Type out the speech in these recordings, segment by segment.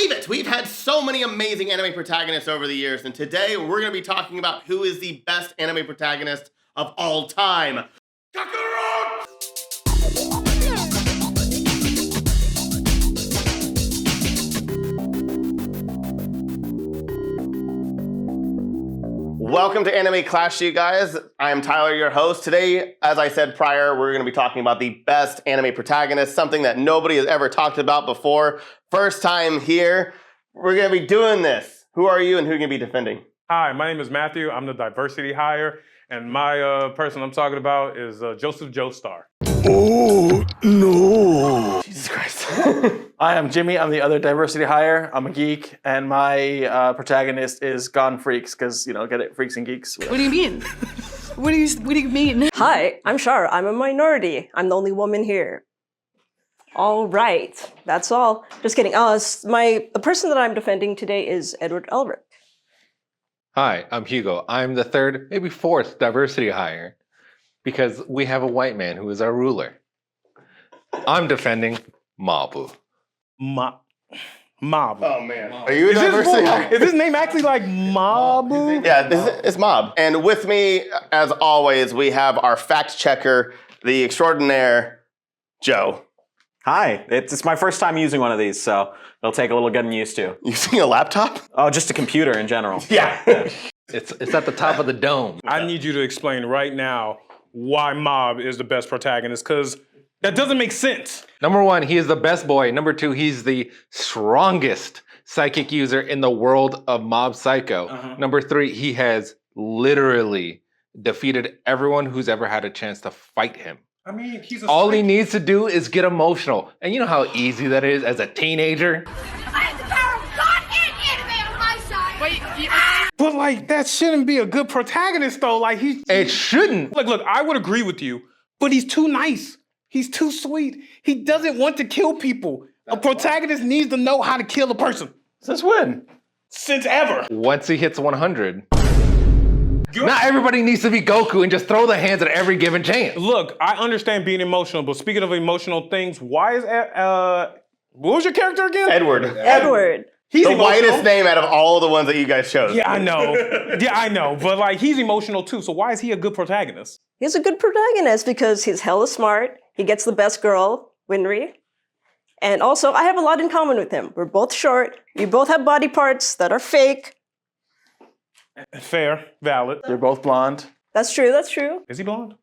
believe it? We've had so many amazing anime protagonists over the years, and today we're going to be talking about who is the best anime protagonist of all time. Kakarot! Welcome to Anime Clash, you guys. I am Tyler, your host. Today, as I said prior, we're going to be talking about the best anime protagonist, something that nobody has ever talked about before. First time here. We're going to be doing this. Who are you and who are you going to be defending? Hi, my name is Matthew. I'm the diversity hire, and my person I'm talking about is Joseph Joestar. Oh, no. Jesus Christ. Hi, I'm Jimmy. I'm the other diversity hire. I'm a geek, and my protagonist is Gone Freaks, because, you know, get it? Freaks and geeks. What do you mean? What do you mean? Hi, I'm Sharra. I'm a minority. I'm the only woman here. All right, that's all. Just kidding. The person that I'm defending today is Edward Elric. Hi, I'm Hugo. I'm the third, maybe fourth diversity hire because we have a white man who is our ruler. I'm defending Mabu. Mob. Oh, man. Are you a diversity hire? Is his name actually like Mabu? Yeah, it's Mob. And with me, as always, we have our fact checker, the extraordinaire Joe. Hi, it's my first time using one of these, so it'll take a little getting used to. Using a laptop? Oh, just a computer in general. Yeah. It's at the top of the dome. I need you to explain right now why Mob is the best protagonist, because that doesn't make sense. Number one, he is the best boy. Number two, he's the strongest psychic user in the world of Mob Psycho. Number three, he has literally defeated everyone who's ever had a chance to fight him. I mean, he's All he needs to do is get emotional. And you know how easy that is as a teenager? I have the power of God and anime on my side! But like, that shouldn't be a good protagonist though. Like It shouldn't. Look, I would agree with you, but he's too nice. He's too sweet. He doesn't want to kill people. A protagonist needs to know how to kill a person. Since when? Since ever. Once he hits 100. Not everybody needs to be Goku and just throw their hands at every given chance. Look, I understand being emotional, but speaking of emotional things, why is what was your character again? Edward. He's the emotional. whitest name out of all the ones that you guys chose. Yeah, I know. But like, he's emotional too. So why is he a good protagonist? He's a good protagonist because he's hella smart. He gets the best girl, Winry. And also, I have a lot in common with him. We're both short. We both have body parts that are fake. Fair, valid. They're both blonde. That's true. Is he blonde?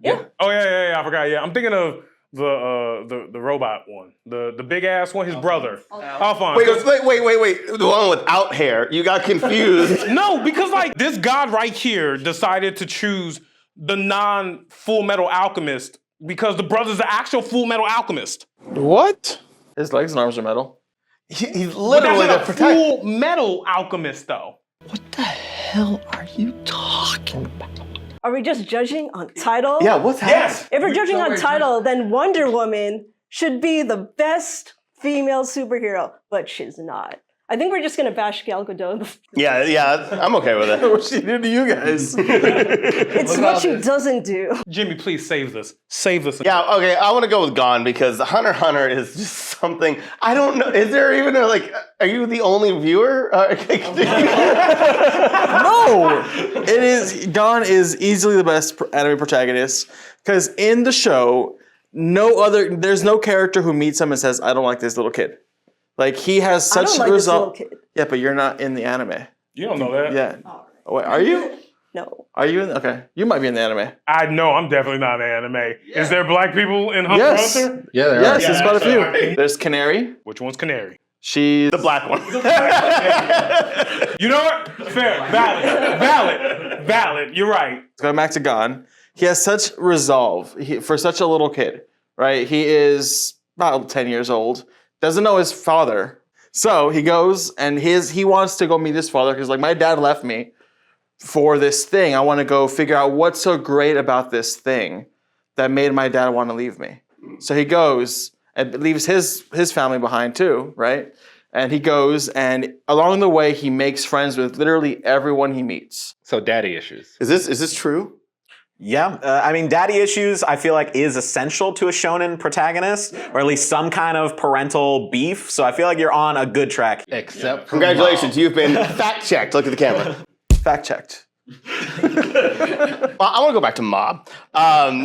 Yeah. Oh yeah. I forgot. Yeah, I'm thinking of the robot one, the big ass one, his brother. Alphonse. Wait. The one without hair. You got confused. No, because like this god right here decided to choose the non-Full Metal Alchemist because the brother's the actual Full Metal Alchemist. What? His legs and arms are metal. He's But literally the that's not a protagonist. Full Metal Alchemist though. What the hell are you talking about? Are we just judging on title? Yeah, what's happening? Yes. If we're judging on title, then Wonder Woman should be the best female superhero, but she's not. I think we're just gonna bash Gal Gadot. Yeah, I'm okay with it. What she did to you guys? It's what she doesn't do. Jimmy, please save this. Save this. Yeah, okay, I want to go with Gone because Hunter x Hunter is just something, I don't know, is there even are you the only viewer? No! It is, Gone is easily the best anime protagonist, because in the show, there's no character who meets him and says, I don't like this little kid. Like, he has such I don't like this little kid. Yeah, but you're not in the anime. You don't know that. Yeah. Oh, wait, are you? No. Are you in? Okay. You might be in the anime. I know I'm definitely not in anime. Is there black people in Hunter x Yes. Hunter? Yeah, there Yes, are. there's quite a few. There's Canary. Which one's Canary? She's The black one. You know what? Fair. Valid. You're right. going back to Gone. He has such resolve for such a little kid, right? He is about 10 years old. Doesn't know his father. So he goes and he wants to go meet his father because like, my dad left me for this thing. I want to go figure out what's so great about this thing that made my dad want to leave me. So he goes and leaves his family behind too, right? And he goes and along the way, he makes friends with literally everyone he meets. So daddy issues. Is this true? Yeah, I mean, daddy issues, I feel like, is essential to a shonen protagonist, or at least some kind of parental beef. So I feel like you're on a good track. Except for Congratulations, you've been fact-checked. Look at the camera. Fact checked. Well, I want to go back to Mob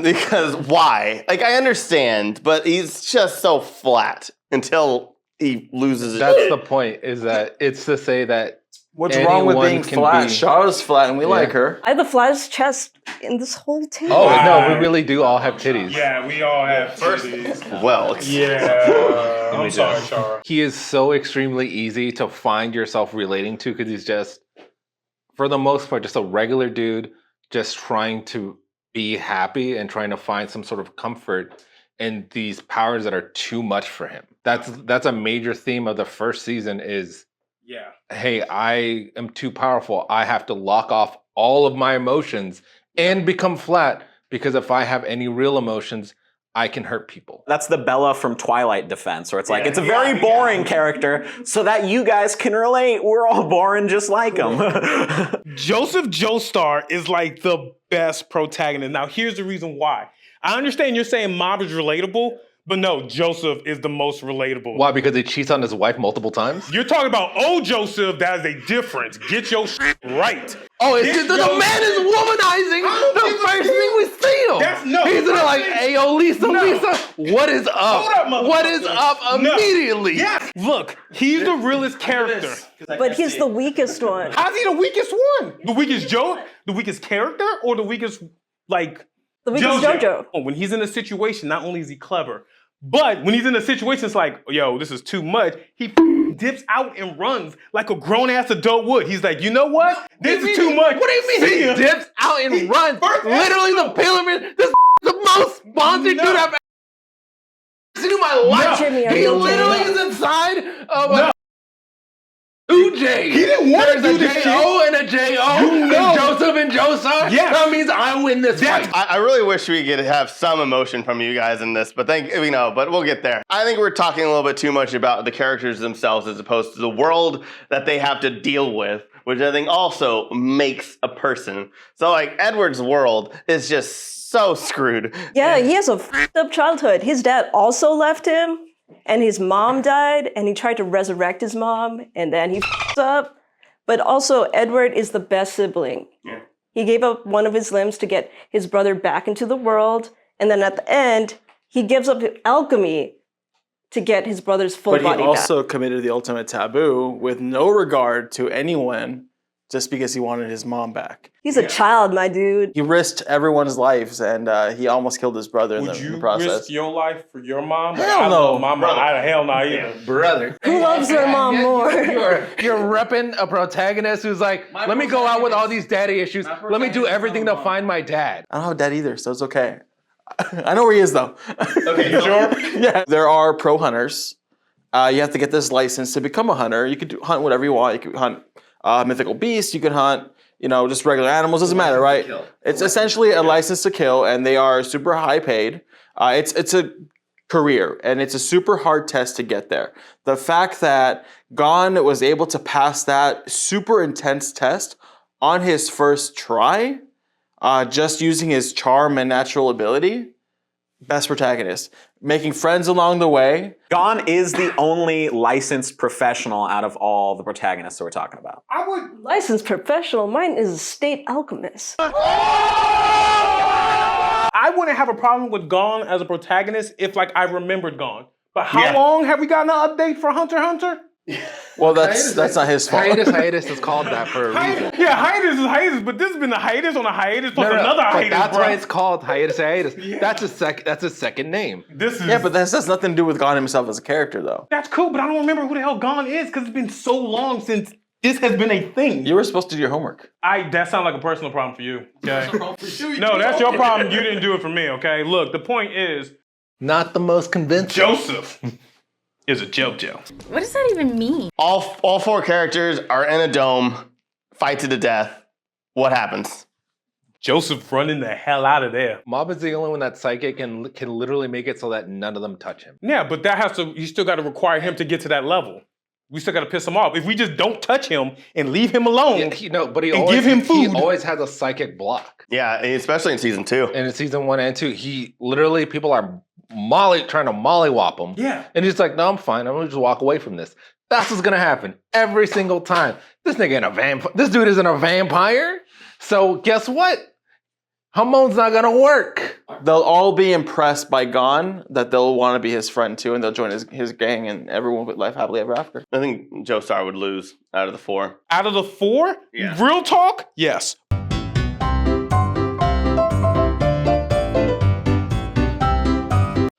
because why? Like, I understand, but he's just so flat until he loses his That's the point, is that it's to say that What's wrong with anyone being can flat? be- Sharra's flat and we like her. I have the flattest chest in this whole team. Oh, no, we really do all have titties. Yeah, we all have titties. Well, Yeah, I'm sorry, Sharra. He is so extremely easy to find yourself relating to because he's just, for the most part, just a regular dude just trying to be happy and trying to find some sort of comfort in these powers that are too much for him. That's a major theme of the first season is, Yeah. hey, I am too powerful. I have to lock off all of my emotions and become flat because if I have any real emotions, I can hurt people. That's the Bella from Twilight defense, where it's like, it's a very boring character, so that you guys can relate. We're all boring just like him. Joseph Joestar is like the best protagonist. Now, here's the reason why. I understand you're saying Mob is relatable, but no, Joseph is the most relatable. Why? Because he cheats on his wife multiple times? You're talking about old Joseph, that is a difference. Get your shit right. Oh, it's just, the man is womanizing the first thing we see him. That's no. He's in there like, hey, yo, Lisa, Lisa, what is up? Hold up, motherfucker. What is up immediately? Yes. Look, he's the realest character. But he's the weakest one. How's he the weakest one? The weakest joke? The weakest character? Or the weakest, like, The weakest JoJo. Oh, when he's in a situation, not only is he clever, but when he's in a situation, it's like, yo, this is too much. He dips out and runs like a grown-ass adult would. He's like, you know what? This is too much. What do you mean See he ya. dips out and runs? Literally the pyramid. This is the most sponsored dude I've ever seen in my life. Jimmy, are He you okay? literally is inside of a 2J. He didn't want to do There's this a J-O shit. and a J-O. You know. And Joseph and Joseph. Yes. That means I win this fight. I really wish we could have some emotion from you guys in this, but but we'll get there. I think we're talking a little bit too much about the characters themselves as opposed to the world that they have to deal with, which I think also makes a person. So like Edward's world is just so screwed. Yeah, he has a fucked up childhood. His dad also left him, and his mom died, and he tried to resurrect his mom, and then he fucked up. But also, Edward is the best sibling. Yeah. He gave up one of his limbs to get his brother back into the world, and then at the end, he gives up alchemy to get his brother's full But he body also back. committed the ultimate taboo with no regard to anyone just because he wanted his mom back. He's a child, my dude. He risked everyone's lives and he almost killed his brother in Would the you process. risk your life for your mom? Hell I no. love my mom. Hell no either. Brother. Who loves their mom more? You're repping a protagonist who's like, let me go out with all these daddy issues. Let me do everything to find my dad. I don't have a dad either, so it's okay. I know where he is though. Okay, You sure? Yeah. There are pro hunters. You have to get this license to become a hunter. You could hunt whatever you want. You could hunt mythical beasts. You could hunt, just regular animals. Doesn't matter, right? It's essentially a license to kill, and they are super high paid. It's a career, and it's a super hard test to get there. The fact that Gon was able to pass that super intense test on his first try, just using his charm and natural ability, best protagonist. Making friends along the way. Gon is the only licensed professional out of all the protagonists that we're talking about. I would. Licensed professional. Mine is a state alchemist. I wouldn't have a problem with Gon as a protagonist if, like, I remembered Gon. But how long have we gotten an update for Hunter x Hunter? Well, that's not his fault. Hiatus is called that for a reason. Yeah, hiatus is hiatus, but this has been a hiatus on a hiatus plus another but hiatus, that's bro. why it's called hiatus. That's a second name. This is Yeah, but that has nothing to do with Gon himself as a character, though. that's cool, but I don't remember who the hell Gon is because it's been so long since this has been a thing. You were supposed to do your homework. That sounds like a personal problem for you. Okay. No, that's your problem. You didn't do it for me. Okay. Look, the point is, Not the most convincing. Joseph is a JoJo. What does that even mean? All four characters are in a dome, fight to the death. What happens? Joseph running the hell out of there. Mob is the only one that's psychic and can literally make it so that none of them touch him. Yeah, but you still got to require him to get to that level. we still gotta piss him off. If we just don't touch him and leave him alone, but he and always, give him he food. always has a psychic block. Yeah, especially in season 2. And in season 1 and 2, he literally, people are trying to mollywop him. Yeah. And he's like, no, I'm fine. I'm gonna just walk away from this. That's what's gonna happen every single time. This nigga ain't a vampire. This dude isn't a vampire. So guess what? Hormone's not gonna work. They'll all be impressed by Gon that they'll want to be his friend too, and they'll join his gang, and everyone would live happily ever after. I think Joestar would lose out of the 4. Out of the 4, Yeah. real talk, yes.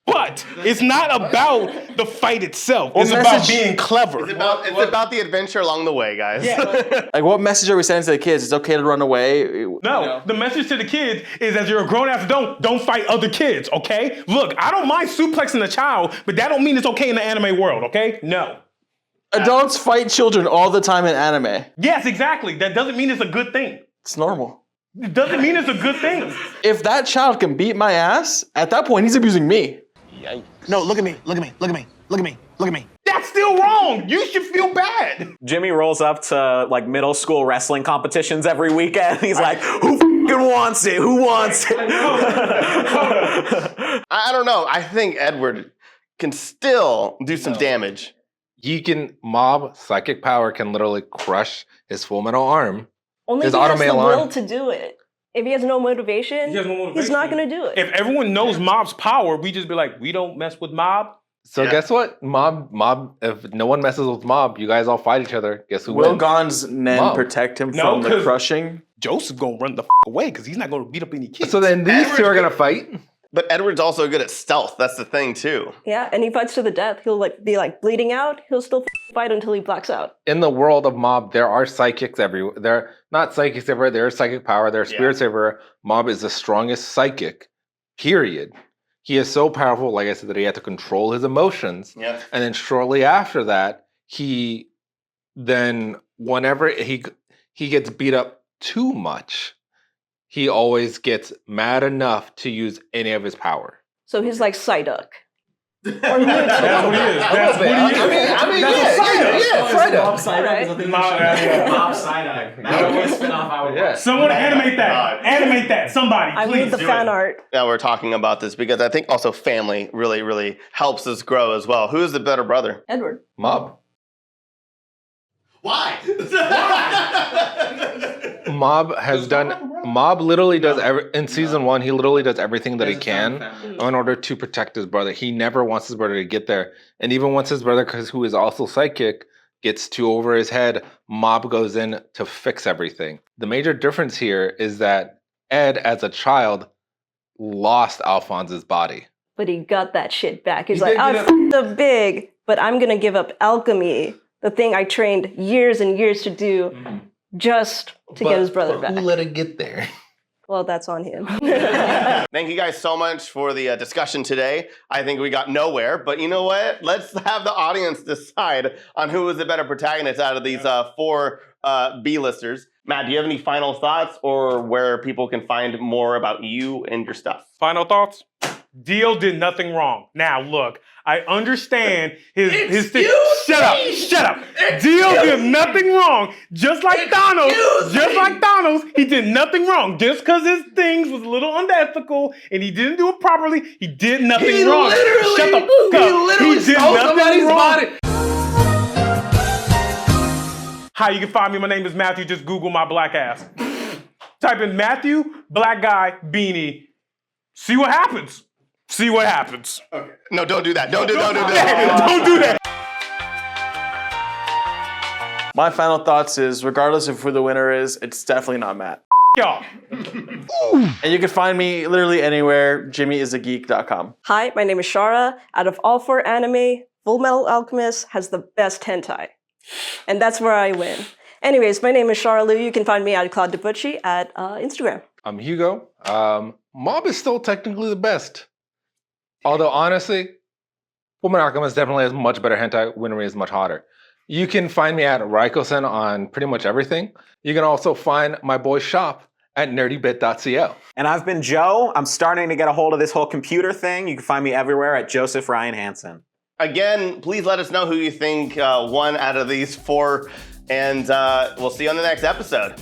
But it's not about the fight itself. It's about being clever. It's about the adventure along the way, guys. Like, what message are we sending to the kids? It's okay to run away. No, the message to the kids is, as you're a grown ass adult, don't fight other kids, okay? Look, I don't mind suplexing a child, but that don't mean it's okay in the anime world, okay? No. Adults fight children all the time in anime. Yes, exactly. That doesn't mean it's a good thing. It's normal. It doesn't mean it's a good thing. If that child can beat my ass, at that point, he's abusing me. Yikes. No, look at me. Look at me. Look at me. Look at me. Look at me. That's still wrong. You should feel bad. Jimmy rolls up to like middle school wrestling competitions every weekend. He's like, who f***ing wants it? Who wants it? I don't know. I think Edward can still do some damage. Mob psychic power can literally crush his full metal arm. Only His he has the automail will arm. to do it. If he has no motivation, he's not going to do it. If everyone knows Mob's power, we just be like, we don't mess with Mob. So guess what? Mob, if no one messes with Mob, you guys all fight each other. Guess who Will wins? Gon's Nen Mob. protect him No, from the 'cause- crushing? Joseph's going to run the away because he's not going to beat up any kids. So then these two are going to fight. But Edward's also good at stealth. That's the thing, too. Yeah, and he fights to the death. He'll be bleeding out. He'll still fight until he blacks out. In the world of Mob, there are psychics everywhere. They're not psychics everywhere. There is psychic power. There are spirits everywhere. Mob is the strongest psychic, period. He is so powerful, like I said, that he had to control his emotions. Yeah. And then shortly after that, whenever he gets beat up too much, he always gets mad enough to use any of his power. So he's like Psyduck. That's what he is. That's what he is. Mob Psyduck. Mob Psyduck. That would be a spin-off I would watch. Someone animate that. Animate that. Somebody, I please. need the fan art. Now we're talking about this because I think also family really, really helps us grow as well. Who is the better brother? Edward. Mob. Why? Mob literally does in season 1, he literally does everything that he can in order to protect his brother. He never wants his brother to get there. And even once his brother, who is also psychic, gets too over his head, Mob goes in to fix everything. The major difference here is that Ed, as a child, lost Alphonse's body. But he got that shit back. He's like, I f***ed up big, but I'm going to give up alchemy, the thing I trained years and years to do, just to get his brother back. Who let it get there? Well, that's on him. Thank you guys so much for the discussion today. I think we got nowhere, but you know what? Let's have the audience decide on who is the better protagonist out of these 4 B-listers. Matt, do you have any final thoughts or where people can find more about you and your stuff? Final thoughts? Dio did nothing wrong. Now, look, I understand his thing. Shut up. Dio did nothing wrong. Just like Thanos, he did nothing wrong. Just because his things was a little unethical and he didn't do it properly, he did nothing wrong. Shut the fuck up. He did nothing wrong. Hi, you can find me. My name is Matthew. Just Google my black ass. Type in Matthew, black guy, beanie. See what happens. See what happens. Okay. No, don't do that. Don't do that. Don't do that. My final thoughts is, regardless of who the winner is, it's definitely not Matt. Y'all. And you can find me literally anywhere, jimmyisageek.com. Hi, my name is Sharra. Out of all 4 anime, Full Metal Alchemist has the best hentai. And that's where I win. Anyways, my name is Sharra Lou. You can find me at Claude DeBucci at Instagram. I'm Hugo. Mob is still technically the best. Although, honestly, Fullmetal Alchemist definitely has much better hentai. Winry is much hotter. You can find me at Raiko-sen on pretty much everything. You can also find my boy's shop at nerdybit.co. And I've been Joe. I'm starting to get a hold of this whole computer thing. You can find me everywhere at Joseph Ryan Hanson. Again, please let us know who you think won out of these 4, and we'll see you on the next episode.